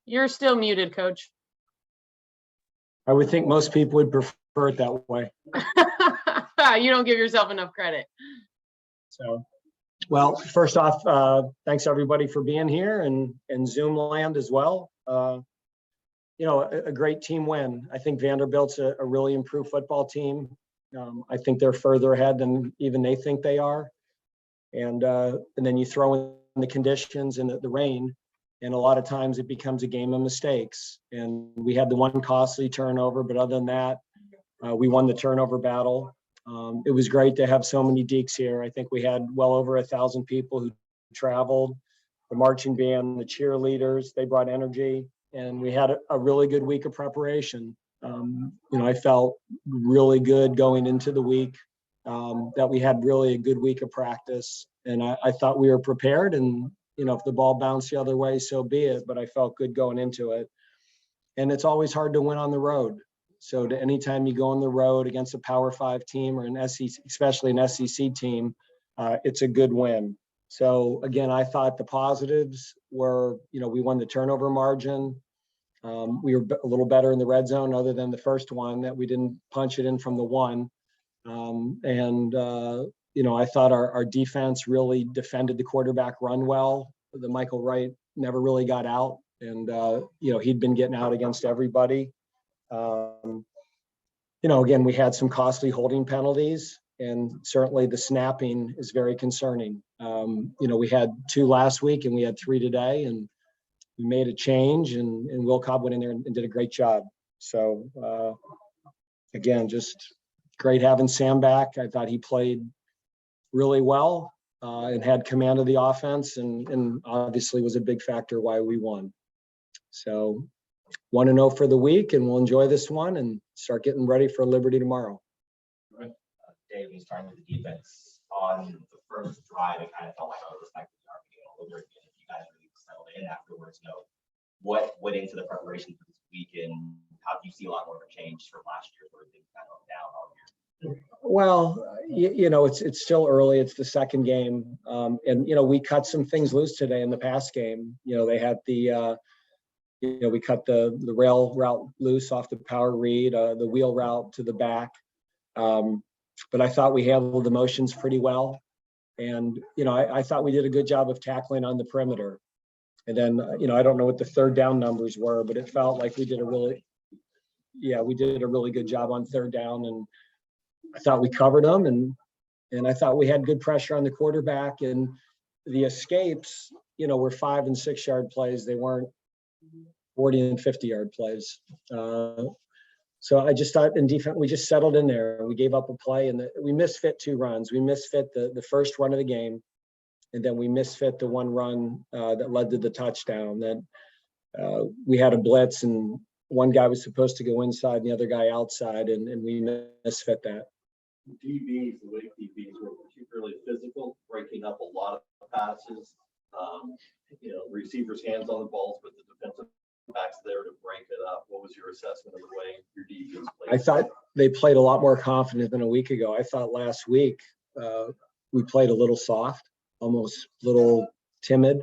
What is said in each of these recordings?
You're still muted, Coach. I would think most people would prefer it that way. You don't give yourself enough credit. So, well, first off, thanks everybody for being here and Zoom land as well. You know, a great team win. I think Vanderbilt's a really improved football team. I think they're further ahead than even they think they are. And then you throw in the conditions and the rain, and a lot of times it becomes a game of mistakes. And we had the one costly turnover, but other than that, we won the turnover battle. It was great to have so many Deeks here. I think we had well over 1,000 people who traveled, the marching band, the cheerleaders, they brought energy, and we had a really good week of preparation. You know, I felt really good going into the week, that we had really a good week of practice, and I thought we were prepared, and, you know, if the ball bounced the other way, so be it, but I felt good going into it. And it's always hard to win on the road. So anytime you go on the road against a Power 5 team or an SEC, especially an SEC team, it's a good win. So again, I thought the positives were, you know, we won the turnover margin. We were a little better in the red zone, other than the first one that we didn't punch it in from the one. You know, I thought our defense really defended the quarterback run well. The Michael Wright never really got out, and you know, he'd been getting out against everybody. You know, again, we had some costly holding penalties, and certainly the snapping is very concerning. You know, we had 2 last week and we had 3 today, and we made a change, and Will Cobb went in there and did a great job. So again, just great having Sam back. I thought he played really well and had command of the offense, and obviously was a big factor why we won. So 1-0 for the week, and we'll enjoy this one and start getting ready for Liberty tomorrow. Dave, you starting with the defense on the first drive, it kind of felt like I was respecting the RPA all over again. If you guys really settled in afterwards, you know, what went into the preparation for this weekend? How do you see a lot more of a change from last year where things kind of went down all year? Well, you know, it's still early. It's the second game, and you know, we cut some things loose today in the pass game. You know, they had the you know, we cut the rail route loose off the power read, the wheel route to the back. But I thought we handled the motions pretty well. And, you know, I thought we did a good job of tackling on the perimeter. And then, you know, I don't know what the third down numbers were, but it felt like we did a really good job on third down. And I thought we covered them, and I thought we had good pressure on the quarterback, and the escapes, you know, were 5- and 6-yard plays. They weren't 40- and 50-yard plays. So I just thought in defense, we just settled in there. We gave up a play, and we misfit 2 runs. We misfit the first run of the game, and then we misfit the one run that led to the touchdown. Then we had a blitz, and one guy was supposed to go inside and the other guy outside, and we misfit that. DBs, the way DBs were particularly physical, breaking up a lot of passes. You know, receivers' hands on the balls, but the defensive backs there to break it up. What was your assessment of the way your DBs played? I thought they played a lot more confident than a week ago. I thought last week we played a little soft, almost a little timid,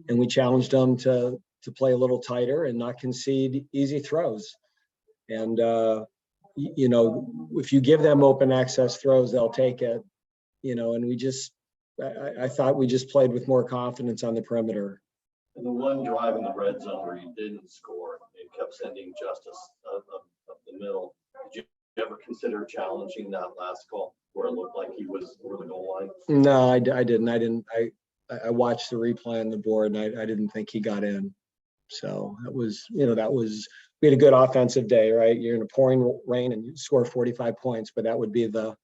and we challenged them to play a little tighter and not concede easy throws. And you know, if you give them open access throws, they'll take it. You know, and I thought we just played with more confidence on the perimeter. And the one drive in the red zone where you didn't score, it kept sending Justice up the middle. Did you ever consider challenging that last call where it looked like he was over the goal line? No, I didn't. I watched the replay on the board, and I didn't think he got in. So that was, you know, we had a good offensive day, right? You're in a pouring rain and you score 45 points, but that would be the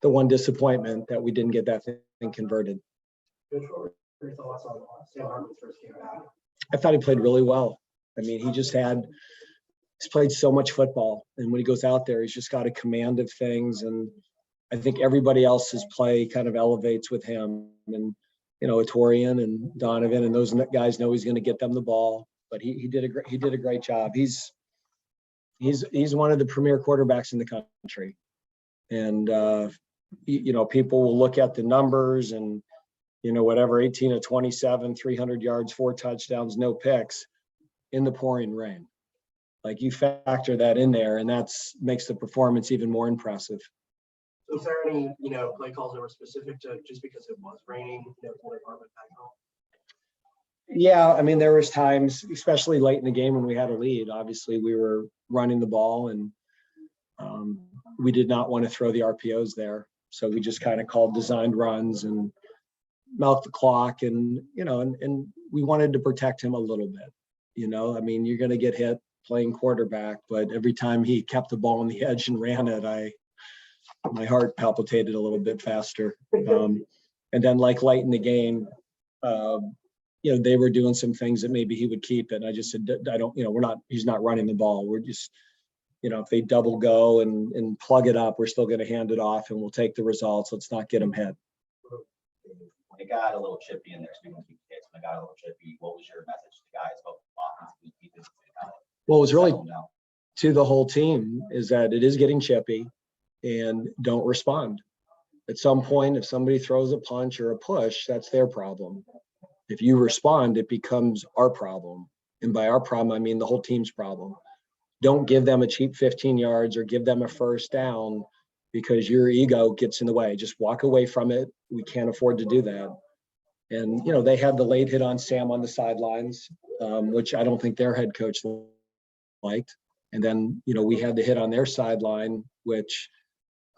one disappointment that we didn't get that thing converted. Your thoughts on Sam Hartman's first game back? I thought he played really well. I mean, he's played so much football, and when he goes out there, he's just got a command of things. And I think everybody else's play kind of elevates with him. And, you know, Torian and Donovan and those guys know he's going to get them the ball. But he did a great job. He's one of the premier quarterbacks in the country. And you know, people will look at the numbers and, you know, whatever, 18 of 27, 300 yards, 4 touchdowns, no picks. in the pouring rain. Like you factor that in there, and makes the performance even more impressive. So is there any, play calls that were specific to just because it was raining, pulling Hartman back home? Yeah, I mean, there was times, especially late in the game when we had a lead, obviously we were running the ball and we did not want to throw the RPOs there. So we just kind of called designed runs and milked the clock and we wanted to protect him a little bit. I mean, you're going to get hit playing quarterback, but every time he kept the ball on the edge and ran it, my heart palpitated a little bit faster. And then like late in the game, they were doing some things that maybe he would keep it. And I just said, he's not running the ball. We're just, if they double go and plug it up, we're still going to hand it off and we'll take the results. Let's not get him hit. When it got a little chippy in there, speaking of kids, when it got a little chippy, what was your message to the guys about offense and defense? Well, it was really to the whole team is that it is getting chippy and don't respond. At some point, if somebody throws a punch or a push, that's their problem. If you respond, it becomes our problem. And by our problem, I mean the whole team's problem. Don't give them a cheap 15 yards or give them a first down because your ego gets in the way. Just walk away from it. We can't afford to do that. And, they had the late hit on Sam on the sidelines, which I don't think their head coach liked. And then, we had the hit on their sideline, which,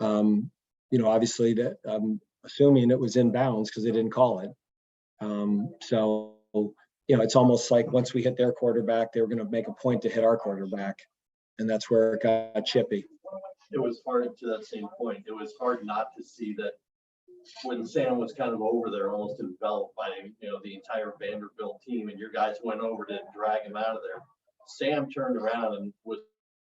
obviously that I'm assuming it was in bounds because they didn't call it. So, it's almost like once we hit their quarterback, they were going to make a point to hit our quarterback. And that's where it got chippy. It was hard to that same point. It was hard not to see that when Sam was kind of over there, almost enveloped by, the entire Vanderbilt team, and your guys went over to drag him out of there. Sam turned around and was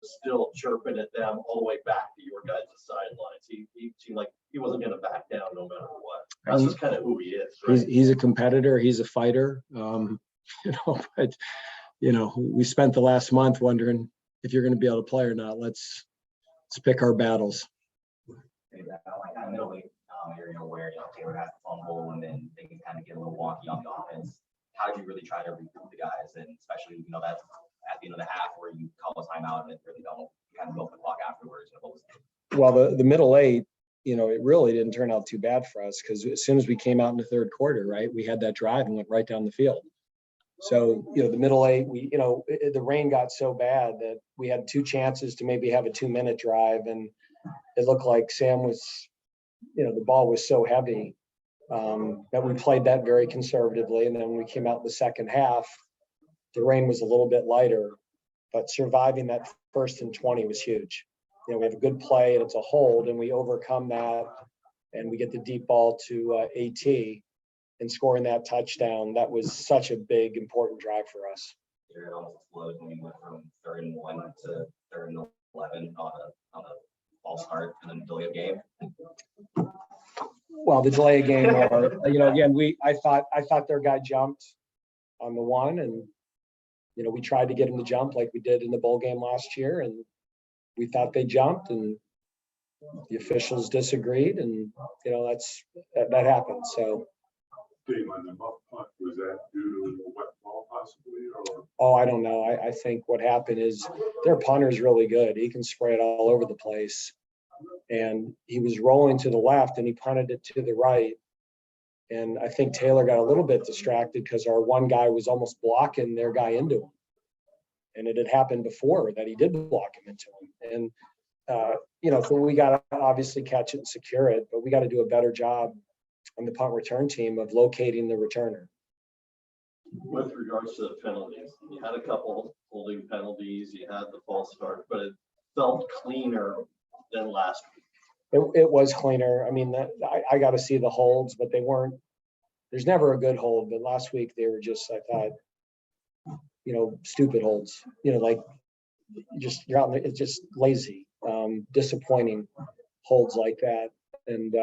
still chirping at them all the way back to your guys' sidelines. He seemed like he wasn't going to back down no matter what. That's just kind of who he is. Right? He's a competitor. He's a fighter. But we spent the last month wondering if you're going to be able to play or not. Let's pick our battles. I know area where Taylor has a fumble and then things kind of get a little wonky on the offense. How did you really try to regroup the guys, and especially that's at the end of the half where you call a timeout and really don't kind of milk the clock afterwards? Well, the middle eight, it really didn't turn out too bad for us because as soon as we came out in the third quarter, right, we had that drive and went right down the field. So, the middle eight, the rain got so bad that we had two chances to maybe have a 2-minute drive. And it looked like Sam was, the ball was so heavy that we played that very conservatively. And then when we came out in the second half, the rain was a little bit lighter, but surviving that 1st and 20 was huge. We have a good play and it's a hold and we overcome that and we get the deep ball to AT. And scoring that touchdown, that was such a big, important drive for us. It almost exploded when we went from 3rd and 1 to 3rd and 11 on a false start and then delay of game. Well, the delay of game, again, I thought their guy jumped on the one, and we tried to get him to jump like we did in the bowl game last year, and we thought they jumped, and the officials disagreed, and that happened. So. On the muff punt, was that due to a wet ball possibly, or? Oh, I don't know. I think what happened is their punter's really good. He can spray it all over the place. And he was rolling to the left and he punted it to the right. And I think Taylor got a little bit distracted because our one guy was almost blocking their guy into him. And it had happened before that he did block him into him. And, so we got to obviously catch it and secure it, but we got to do a better job on the punt return team of locating the returner. With regards to the penalties, you had a couple holding penalties, you had the false start, but it felt cleaner than last week. It was cleaner. I mean, I got to see the holds, but they weren't. There's never a good hold, but last week they were just, I thought, stupid holds. Like you're out. It's just lazy, disappointing holds like that, and.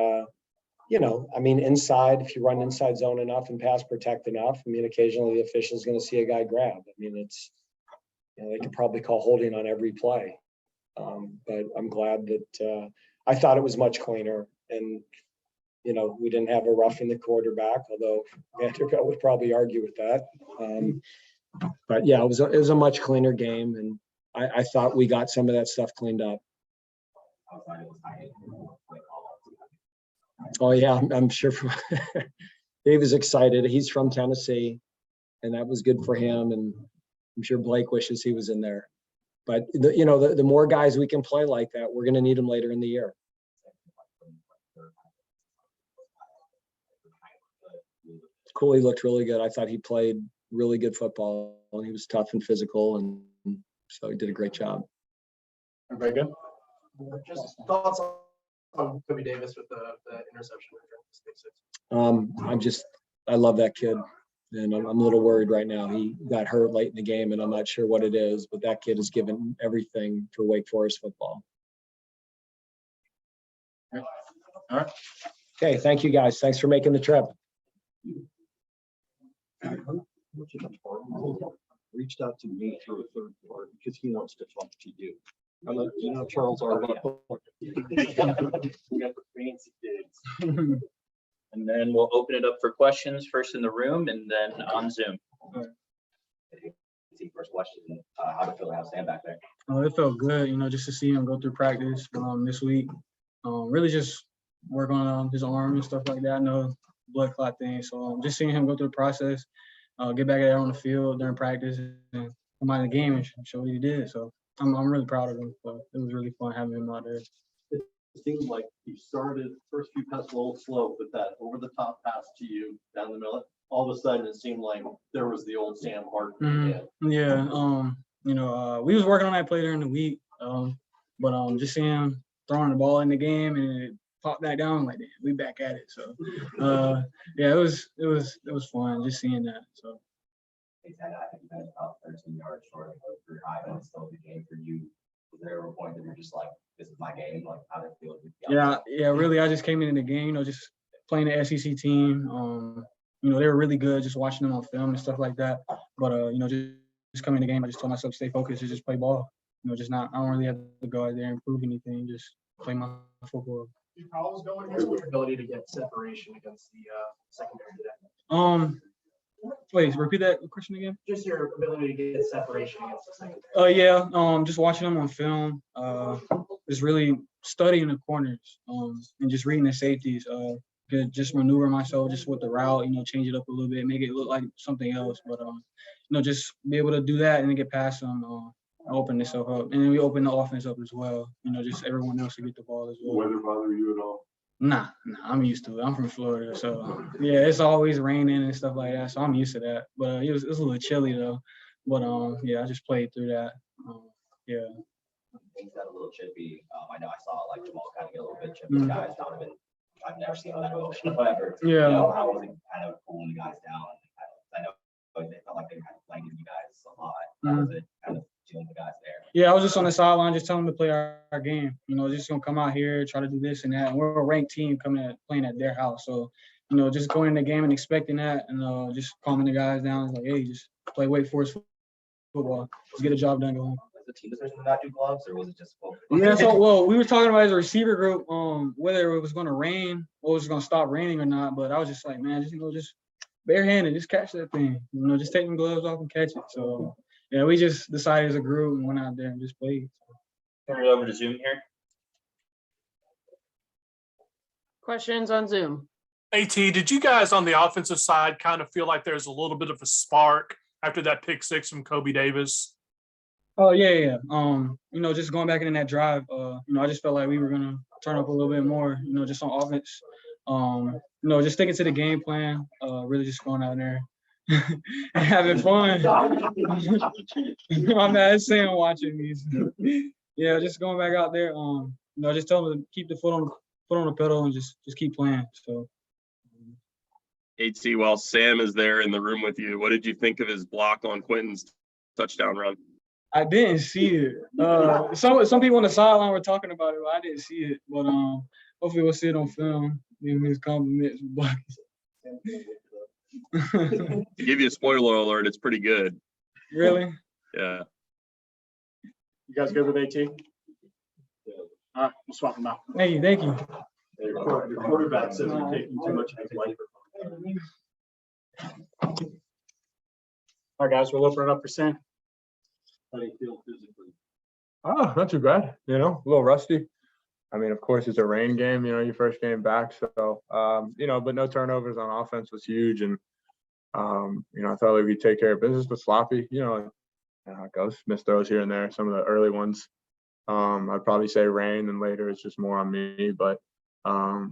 Inside, if you run inside zone enough and pass protect enough, occasionally the official's going to see a guy grab. It's, they could probably call holding on every play. But I'm glad that I thought it was much cleaner. And, we didn't have a roughing the quarterback, although Vanderbilt would probably argue with that. But yeah, it was a much cleaner game, and I thought we got some of that stuff cleaned up. Outside it was tight. Oh yeah, I'm sure. Dave is excited. He's from Tennessee, and that was good for him. And I'm sure Blake wishes he was in there. But the more guys we can play like that, we're going to need them later in the year. Cooley looked really good. I thought he played really good football, and he was tough and physical, and so he did a great job. Everybody good? Just thoughts on Kobe Davis with the interception return to six. I love that kid, and I'm a little worried right now. He got hurt late in the game, and I'm not sure what it is, but that kid has given everything for Wake Forest football. All right. Okay, thank you guys. Thanks for making the trip. Reached out to me through a third party because he wants to talk to you. I'm like, Charles R. We got the fancy digs. And then we'll open it up for questions first in the room and then on Zoom. First question, how to feel to have Sam back there? It felt good, just to see him go through practice this week. Really just work on his arm and stuff like that. I know blood clot thing. So just seeing him go through the process, get back there on the field during practice and come out of the game and show what he did. So I'm really proud of him. So it was really fun having him out there. It seemed like he started first few passes a little slow, but that over the top pass to you down the middle, all of a sudden it seemed like there was the old Sam Hartman again. Yeah. We was working on that play during the week. But just seeing him throwing the ball in the game and it popped back down, like, we back at it. So yeah, it was fun just seeing that. So He said, I think you guys about 13 yards short of the career high, but it's still a good game for you. Was there a point that you're just like, this is my game? Like, how did it feel? Yeah, really, I just came in the game, just playing the SEC team. They were really good, just watching them on film and stuff like that. But just coming in the game, I just told myself to stay focused and just play ball. I don't really have to go out there and prove anything, just play my football. How was going with your ability to get separation against the secondary today? Wait, repeat that question again. Just your ability to get separation against the secondary. Yeah. Just watching them on film. Just really studying the corners. And just reading the safeties. Could just maneuver myself just with the route. Change it up a little bit, make it look like something else. But just be able to do that and then get past them. Open myself up, and then we open the offense up as well. Just everyone else to get the ball as well. Weather bother you at all? Nah, I'm used to it. I'm from Florida, so yeah, it's always raining and stuff like that. So I'm used to that. But it was a little chilly though. But yeah, I just played through that. Yeah. Things got a little chippy. I know I saw like Jamal kind of get a little bit chippy. Guys, Donovan, I've never seen that emotion, whatever. Yeah. How was it kind of cooling the guys down? I know they felt like they were kind of blanking you guys a lot. How was it kind of dealing with the guys there? Yeah, I was just on the sideline, just telling them to play our game. Just gonna come out here, try to do this and that. And we're a ranked team playing at their house. So, just going in the game and expecting that, and just calming the guys down. It's like, hey, just play Wake Forest football. Just get a job done, go home. Was the team decision to not do gloves, or was it just? Yeah, so we were talking about as a receiver group, whether it was gonna rain or it was gonna stop raining or not. But I was just like, man, just barehanded, just catch that thing. Just take them gloves off and catch it. So. Yeah, we just decided as a group and went out there and just played. Turn it over to Zoom here. Questions on Zoom? AT, did you guys on the offensive side kind of feel like there's a little bit of a spark after that pick six from Kobe Davis? Oh, yeah. Just going back in that drive, I just felt like we were going to turn up a little bit more, just on offense. Just sticking to the game plan, really just going out there and having fun. I'm mad Sam watching these. Yeah, just going back out there. Just tell them to keep the foot on the pedal and just keep playing. So. AT, while Sam is there in the room with you, what did you think of his block on Quentin's touchdown run? I didn't see it. Some people on the sideline were talking about it, but I didn't see it. But hopefully we'll see it on film. Give him his compliments. To give you a spoiler alert, it's pretty good. Really? Yeah. You guys good with AT? Yeah. All right, we'll swap them out. Thank you. Your quarterback says you're taking too much of his life. All right, guys, we'll open it up for Sam. How do you feel physically? Oh, not too bad, a little rusty. I mean, of course, it's a rain game, your first game back. So, but no turnovers on offense was huge. And, I thought like we'd take care of business, but sloppy, how it goes. Missed throws here and there, some of the early ones. I'd probably say rain, and later it's just more on me. But,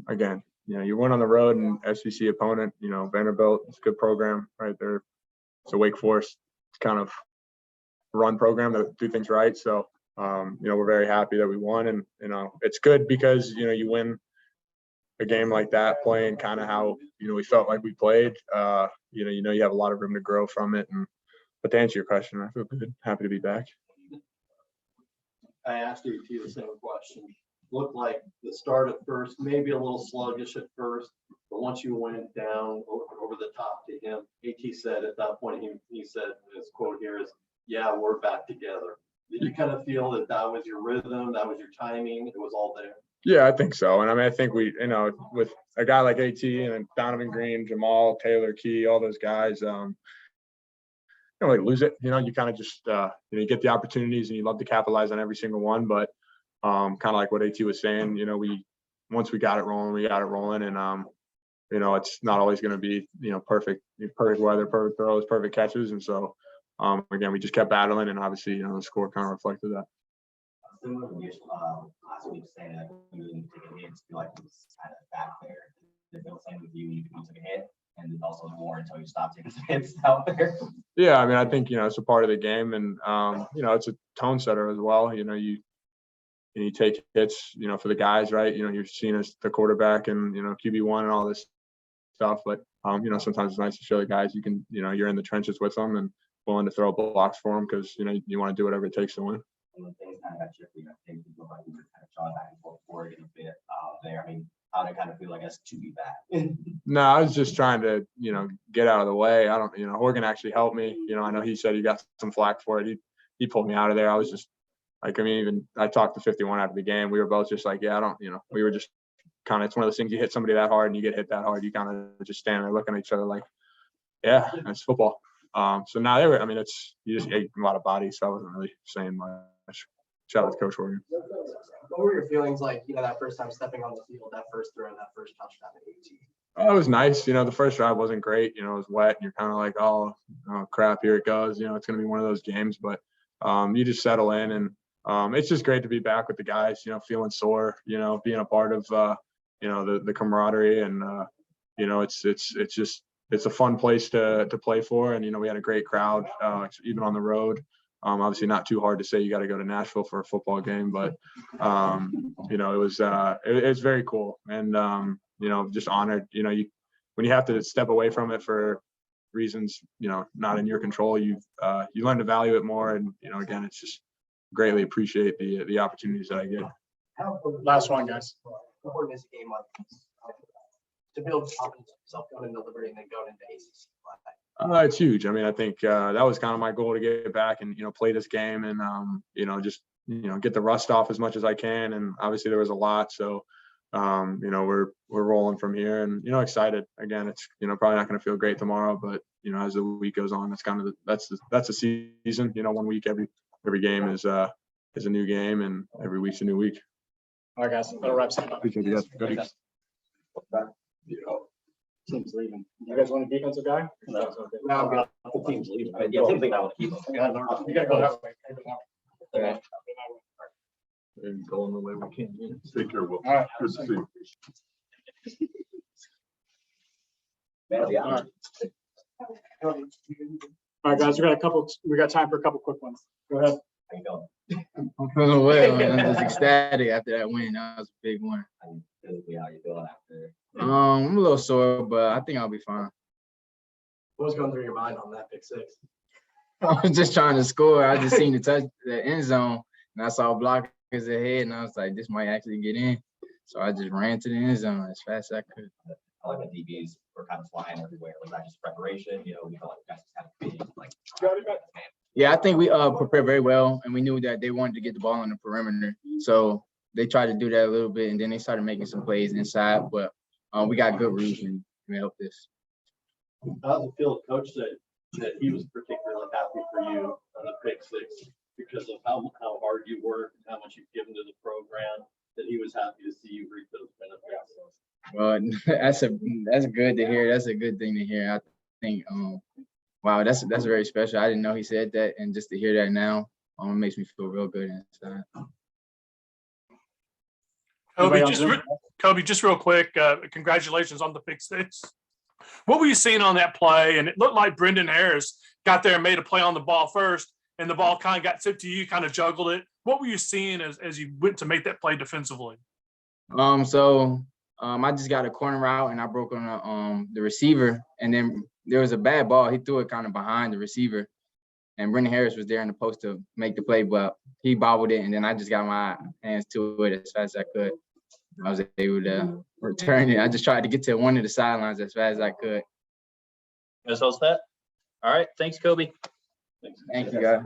again, you went on the road and SEC opponent, Vanderbilt, it's a good program right there. It's a Wake Forest kind of run program that do things right. So, we're very happy that we won, and, it's good because, you win a game like that playing kind of how, we felt like we played, you have a lot of room to grow from it. But to answer your question, I feel good, happy to be back. I asked you the same question. Looked like the start at first, maybe a little sluggish at first, but once you went down over the top to him, AT said at that point, he said, his quote here is, "Yeah, we're back together." Did you kind of feel that was your rhythm, that was your timing, it was all there? Yeah, I think so. And I mean, I think we, with a guy like AT and then Donovan Green, Jamal, Taylor, Key, all those guys, like lose it. You kind of just, you get the opportunities and you love to capitalize on every single one. But kind of like what AT was saying, once we got it rolling, we got it rolling. And, it's not always going to be, perfect weather, perfect throws, perfect catches. And so, again, we just kept battling, and obviously, the score kind of reflected that. Similar to last week, saying that you didn't take a hit, feel like it was kind of back there. Did it feel the same with you? You took a hit, and also more until you stopped taking hits out there. Yeah, I mean, I think it's a part of the game, and it's a tone setter as well. You take hits, for the guys, right? You're seen as the quarterback and QB1 and all this stuff, but sometimes it's nice to show the guys you can, you're in the trenches with them and willing to throw blocks for them because you want to do whatever it takes to win. And when things kind of got chippy, I think you look like you were kind of jawing back and forth for it a bit there. I mean, how did it kind of feel, I guess, to be back? No, I was just trying to, get out of the way. I don't, Horgan actually helped me. I know he said he got some flack for it. He pulled me out of there. I was just like, I mean, even I talked to 51 after the game. We were both just like, yeah, I don't, we were just kind of, it's one of those things, you hit somebody that hard and you get hit that hard, you kind of just stand there looking at each other like, yeah, that's football. So now they were, I mean, you just ate a lot of bodies, so I wasn't really saying much. Shout out to Coach Horgan. What were your feelings like, that first time stepping on the field, that first throw, that first touchdown at AT? Oh, it was nice. The first drive wasn't great. It was wet, and you're kind of like, oh, crap, here it goes. It's going to be one of those games, but you just settle in, and it's just great to be back with the guys, feeling sore, being a part of, the camaraderie, and, it's a fun place to play for. And, we had a great crowd, even on the road. Obviously not too hard to say you got to go to Nashville for a football game, but, it was very cool. And, just honored, when you have to step away from it for reasons, not in your control, you learn to value it more. And, again, it's just greatly appreciate the opportunities that I get. Last one, guys. How important is a game like this to build confidence in yourself going into Liberty and then going into ACC play? It's huge. I mean, I think that was kind of my goal, to get back and, play this game and, just, get the rust off as much as I can. And obviously there was a lot. So, we're rolling from here and, excited. Again, it's, probably not going to feel great tomorrow, but, as the week goes on, it's kind of, that's the season. 1 week, every game is a new game, and every week's a new week. All right, guys. That'll wrap it up. Appreciate you guys. Good. Team's leaving. You guys want a defensive guy? No. No, I'm good. The team's leaving. Yeah, I think I want to keep them. Yeah, no, you gotta go that way. Okay. And going the way we can. Take care, Will. All right. Good to see you. Yeah. All right, guys, we got time for a couple quick ones. Go ahead. How you going? I'm feeling well, man. I'm just ecstatic after that win. That was a big one. Physically, how you feeling after? I'm a little sore, but I think I'll be fine. What was going through your mind on that pick six? I was just trying to score. I just seen the end zone, and I saw blockers ahead, and I was like, this might actually get in. So I just ran to the end zone as fast as I could. I like the DBs were kind of flying everywhere. Was that just preparation? We felt like guys just had to be like. Yeah, I think we prepared very well, and we knew that they wanted to get the ball on the perimeter. So they tried to do that a little bit, and then they started making some plays inside. But we got good reason to help this. How's it feel? Coach said that he was particularly happy for you on the pick six because of how hard you work and how much you've given to the program, that he was happy to see you reap those benefits. Well, that's good to hear. That's a good thing to hear. I think, wow, that's very special. I didn't know he said that, and just to hear that now, makes me feel real good inside. Kobe, just real quick, congratulations on the pick six. What were you seeing on that play? And it looked like Brendan Harris got there and made a play on the ball first, and the ball kind of got tipped to you, kind of juggled it. What were you seeing as you went to make that play defensively? I just got a corner route and I broke on the receiver, and then there was a bad ball. He threw it kind of behind the receiver, and Brendan Harris was there in the post to make the play, but he bobbled it, and then I just got my hands to it as fast as I could. I was able to return it. I just tried to get to one of the sidelines as fast as I could. That's all set. All right. Thanks, Kobe. Thank you, guys.